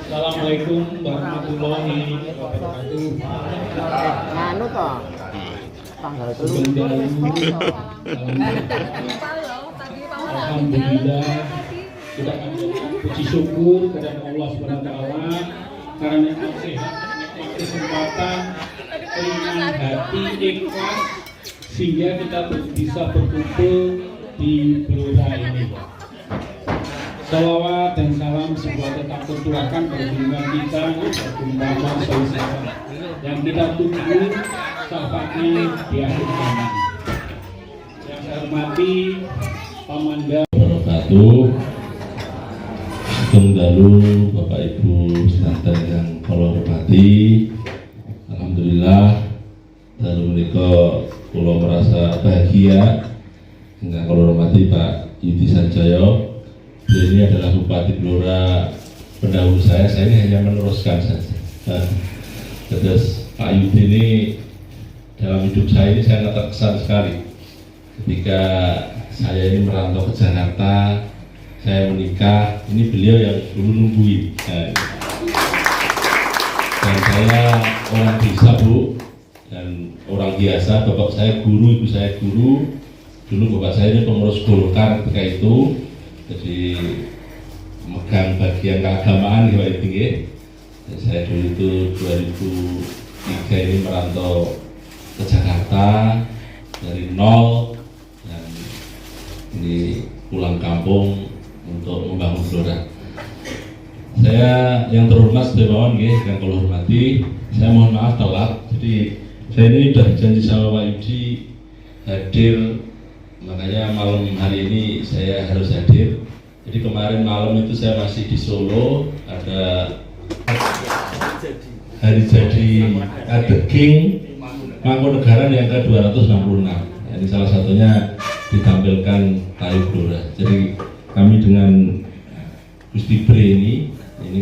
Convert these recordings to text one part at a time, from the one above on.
Assalamualaikum warahmatullahi wabarakatuh. Nganu to. Tanggal 3. Alhamdulillah kita puji syukur kepada Allah Subhanahu wa taala karena sehat, kesempatan, keringan hati, ikhlas sehingga kita bisa berkumpul di Blora ini. Salawat dan salam semoga tetap tercurahkan perjuangan kita bersama sama yang kita tunggu sahabatnya di akhir zaman. Yang saya hormati Pamanda wabarakatuh. Sugeng dalu Bapak Ibu sedherek yang kula hormati. Alhamdulillah dalu menika kula merasa bahagia dengan kula hormati Pak Yudi Sanjaya. Beliau ini adalah Bupati Blora pendahulu saya ini hanya meneruskan saja. Terus Pak Yudi ini dalam hidup saya ini saya terkesan sekali ketika saya ini merantau ke Jakarta, saya menikah, ini beliau yang dulu nungguin. Dan saya orang desa Bu, dan orang biasa, bapak saya guru, ibu saya guru. Dulu bapak saya ini pengurus Golkar ketika itu, jadi megang bagian keagamaan di Pak Tinggi. Saya dulu itu 2003 ini merantau ke Jakarta dari nol. Ini pulang kampung untuk membangun Blora. Saya yang terhormat Dewan yang kula hormati, saya mohon maaf telat. Jadi saya ini sudah janji sama Pak Yudi hadir, makanya malam hari ini saya harus hadir. Jadi kemarin malam itu saya masih di Solo, ada hari jadi Adeging Mangkunegaran yang ke-266. Ini salah satunya ditampilkan tari Blora. Jadi kami dengan Gusti Bre ini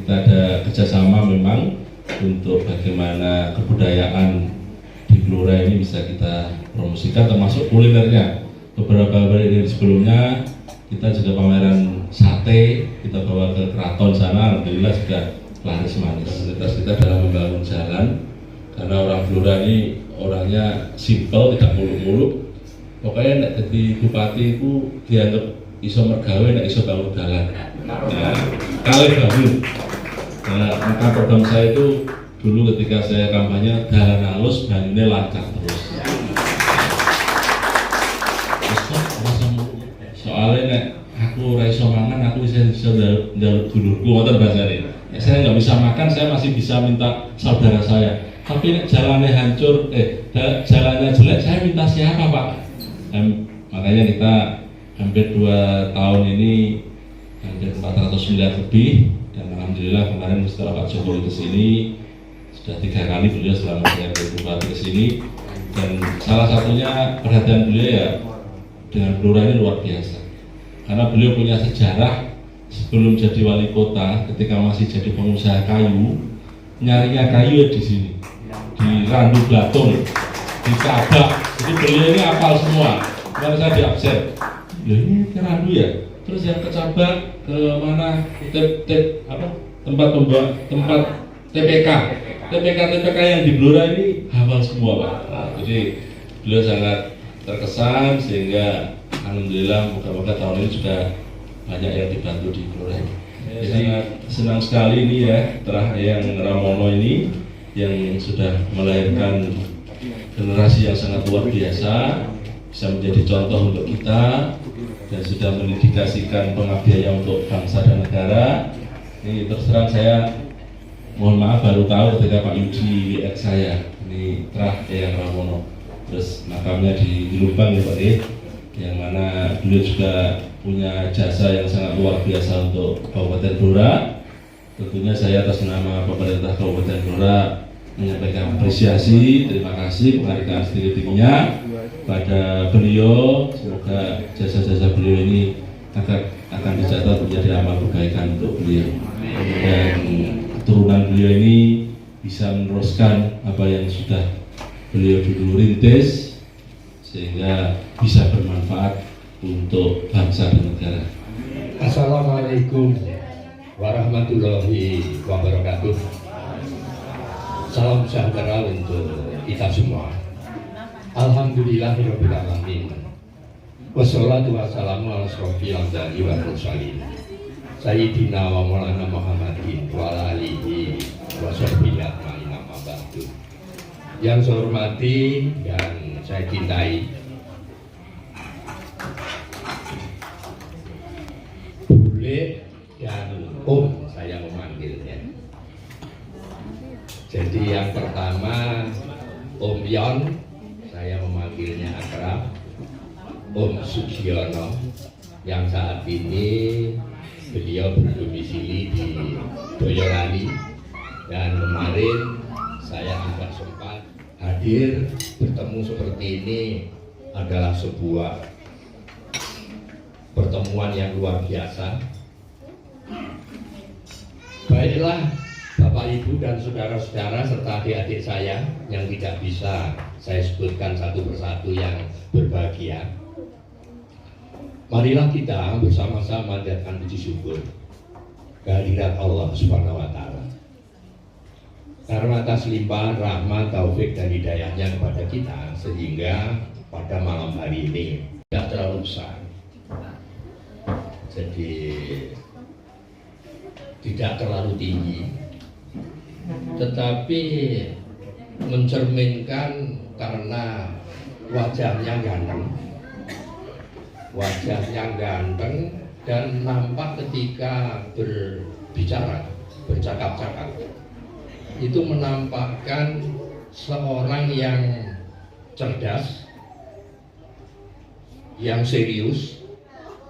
kita ada kerjasama memang untuk bagaimana kebudayaan di Blora ini bisa kita promosikan, termasuk kulinernya. Beberapa hari sebelumnya kita juga pameran sate, kita bawa ke keraton sana, alhamdulillah juga laris manis. Prioritas kita dalam membangun jalan, karena orang Blora ini orangnya simpel, tidak muluk-muluk. Pokoknya nek jadi bupati itu dianggap iso mergawe, nek iso bangun jalan. Nah, kali bangun. Nah, maka program saya itu dulu ketika saya kampanye jalan halus, bangunnya lancar terus. Soalnya nek aku raiso mangan, aku bisa njaluk dulurku, ngoten bahasane. Saya nggak bisa makan, saya masih bisa minta saudara saya. Tapi nek jalannya hancur, jalannya jelek, saya minta siapa Pak? Makanya kita hampir 2 tahun ini hampir 400 miliar lebih, dan alhamdulillah kemarin setelah Pak Jokowi kesini sudah 3 kali beliau selama saya bupati kesini, dan salah satunya perhatian beliau ya dengan Blora ini luar biasa karena beliau punya sejarah. Sebelum jadi wali kota, ketika masih jadi pengusaha kayu, nyarinya kayu di sini, di Randu Blatung, di Kabak. Jadi beliau ini hafal semua. Kemarin saya di absen, ya ini ke Randu ya. Terus yang ke Cabak, ke mana? Tempat TPK yang di Blora ini hafal semua Pak. Jadi beliau sangat terkesan sehingga alhamdulillah moga-moga tahun ini juga banyak yang dibantu di Blora ini. Jadi senang sekali ini ya, terakhir yang Ramono ini yang sudah melahirkan generasi yang sangat luar biasa, bisa menjadi contoh untuk kita dan sudah mendedikasikan pengabdiannya untuk bangsa dan negara. Ini terus terang saya mohon maaf baru tahu ketika Pak Yudi WX saya ini terakhir yang Ramono. Terus makamnya di Lubang ya Pak yang mana beliau juga punya jasa yang sangat luar biasa untuk Kabupaten Blora. Tentunya saya atas nama pemerintah Kabupaten Blora menyampaikan apresiasi, terima kasih, penghargaan setinggi-tingginya pada beliau. Semoga jasa-jasa beliau ini akan dicatat menjadi amal kebaikan untuk beliau, dan keturunan beliau ini bisa meneruskan apa yang sudah beliau dulu rintis sehingga bisa bermanfaat untuk bangsa dan negara. Assalamualaikum warahmatullahi wabarakatuh. Salam sejahtera untuk kita semua. Alhamdulillahirabbil alamin. Wassalatu wassalamu ala asrofil anbiya'i wal mursalin. Sayyidina wa maulana Muhammadin wa ala alihi wa sahbihi ajmain amma ba'du. Yang saya hormati dan saya cintai Bule dan Om saya memanggilnya. Jadi yang pertama Om Yon, saya memanggilnya akrab. Om Sugiono yang saat ini beliau berdomisili di Boyolali, dan kemarin saya juga sempat hadir. Bertemu seperti ini adalah sebuah pertemuan yang luar biasa. Baiklah Bapak Ibu dan saudara-saudara serta adik-adik saya yang tidak bisa saya sebutkan satu persatu yang berbahagia, marilah kita bersama-sama menjadikan puji syukur kehadirat Allah Subhanahu wa Ta'ala, karena atas limpahan rahmat, taufik dan hidayahnya kepada kita, sehingga pada malam hari ini tidak terlalu besar, jadi tidak terlalu tinggi, tetapi mencerminkan karena wajahnya ganteng, dan nampak ketika berbicara, bercakap-cakap, itu menampakkan seorang yang cerdas, yang serius,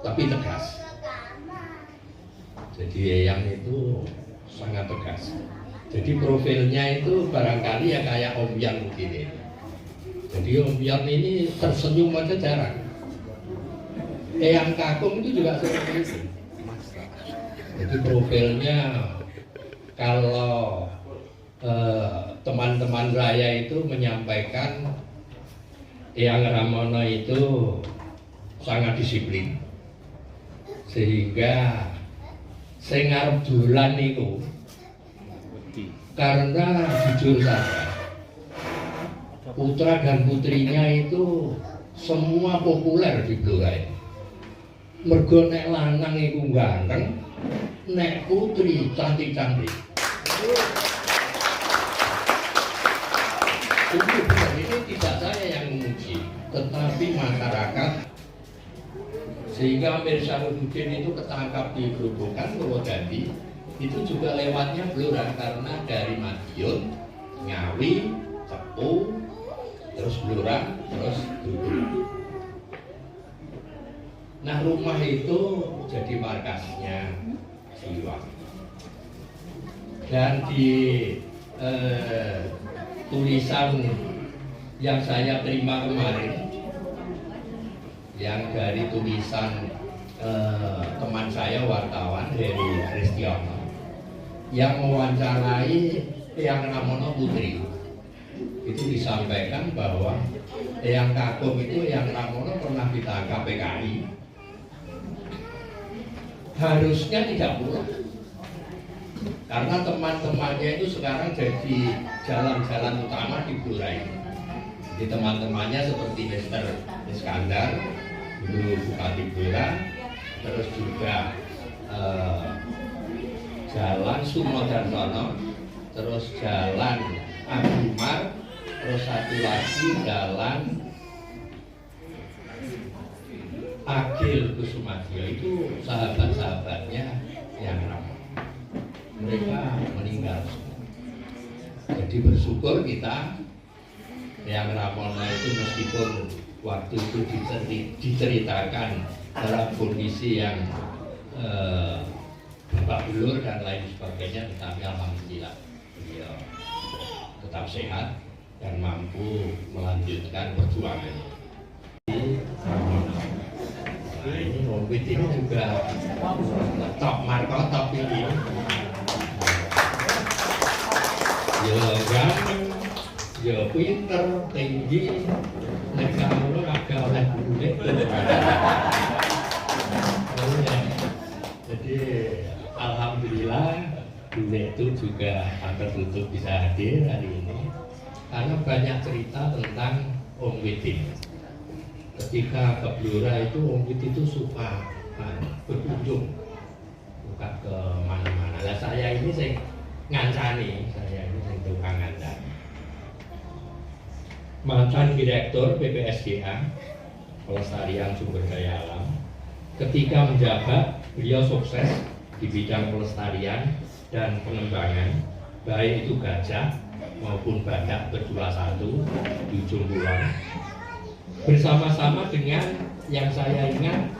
tapi tegas. Jadi yang itu sangat tegas. Jadi profilnya itu barangkali ya kayak Om Yan begini. Jadi Om Yan ini tersenyum aja jarang. Eyang Kakung itu juga seperti itu. Jadi profilnya kalau teman-teman saya itu menyampaikan Eyang Ramono itu sangat disiplin, sehingga saya ngarep dolan itu karena jujur saja putra dan putrinya itu semua populer di Blora ini. Mergo nek lanang iku ganteng, nek putri cantik-cantik. Ini tidak saya yang memuji, tetapi masyarakat. Sehingga Amir Syarudin itu ketangkap di Grobogan, Purwodadi, itu juga lewatnya Blora, karena dari Madiun, Ngawi, Cepu, terus Blora, terus Grobogan. Nah, rumah itu jadi markasnya Siwa. Dan di tulisan yang saya terima kemarin, yang dari tulisan teman saya wartawan Heri Kristiono yang mewawancarai Eyang Ramono Putri, itu disampaikan bahwa Eyang Kakung itu Eyang Ramono pernah ditangkap PKI, harusnya tidak pulang karena teman-temannya itu sekarang jadi jalan-jalan utama di Blora ini. Jadi teman-temannya seperti Mr. Iskandar, dulu Bupati Blora, terus juga Jalan Sumodarsono, terus Jalan Agumar, terus satu lagi Jalan Agil Kusumadio, itu sahabat-sahabatnya yang ramah. Mereka meninggal semua. Jadi bersyukur kita yang Ramono itu meskipun waktu itu diceritakan dalam kondisi yang babak belur dan lain sebagainya, tetapi alhamdulillah beliau tetap sehat dan mampu melanjutkan perjuangannya. Nah, ini Mombit ini juga top markotop ini. Ya ganteng, ya pinter, tinggi, negara agak oleh bulik. Jadi alhamdulillah. alhamdulillah Direktur juga tertutup bisa hadir hari ini karena banyak cerita tentang Om Wit ini. Ketika ke Blora itu Om Wit itu suka berkunjung, buka ke mana-mana. Lah saya ini saya ngancani, saya ini yang tukang ngancani. Mantan Direktur BPSDA Pelestarian Sumber Daya Alam, ketika menjabat beliau sukses di bidang pelestarian dan pengembangan, baik itu gajah maupun badak berdua satu di ujung kulon, bersama-sama dengan yang saya ingat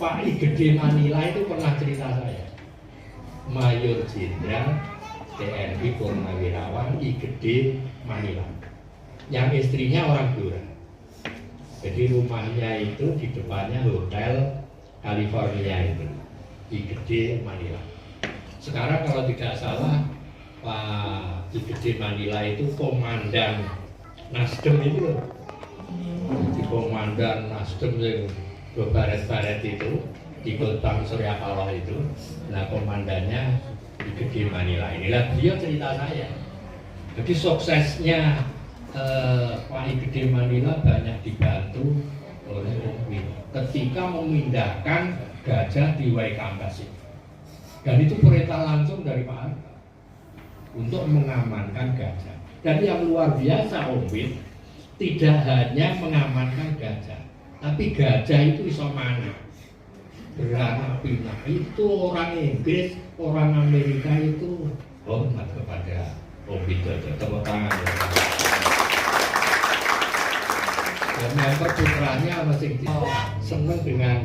Pak I Gede Manila itu pernah cerita saya, Mayor Jenderal TNI Purnawirawan I Gede Manila, yang istrinya orang Blora. Jadi rumahnya itu di depannya Hotel California itu, I Gede Manila. Sekarang kalau tidak salah Pak I Gede Manila itu komandan Nasdem itu, di komandan Nasdem yang berbaret-baret itu di Gerbang Surya Paloh itu. Nah komandannya I Gede Manila. Inilah beliau cerita saya. Jadi suksesnya Pak I Gede Manila banyak dibantu oleh Om Wit ketika memindahkan gajah di Waikambas itu. Dan itu perintah langsung dari Pak Harto untuk mengamankan gajah. Dan yang luar biasa Om Wit tidak hanya mengamankan gajah, tapi gajah itu iso mana, beranak pinak. Itu orang Inggris, orang Amerika itu hormat kepada Om Wit. Tepuk tangan. Dan member putranya masih senang dengan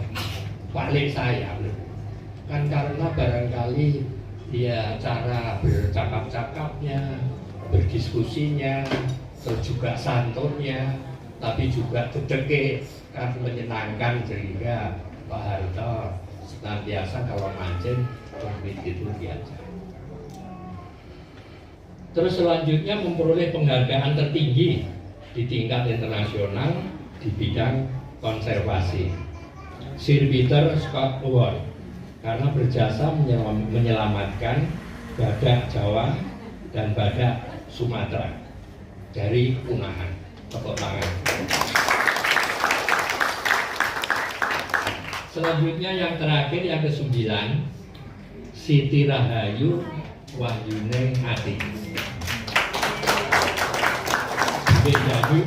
Pak Lek saya. Kan karena barangkali dia cara bercakap-cakapnya, berdiskusinya, terus juga santunnya, tapi juga dedeke kan menyenangkan, sehingga Pak Harto senantiasa kalau mancing itu diajak. Terus selanjutnya memperoleh penghargaan tertinggi di tingkat internasional di bidang konservasi, Sir Peter Scott Award, karena berjasa menyelamatkan badak Jawa dan badak Sumatera dari kepunahan. Tepuk tangan. Selanjutnya yang terakhir, yang ke-9, Siti Rahayu Wahyuning Ati. Jadi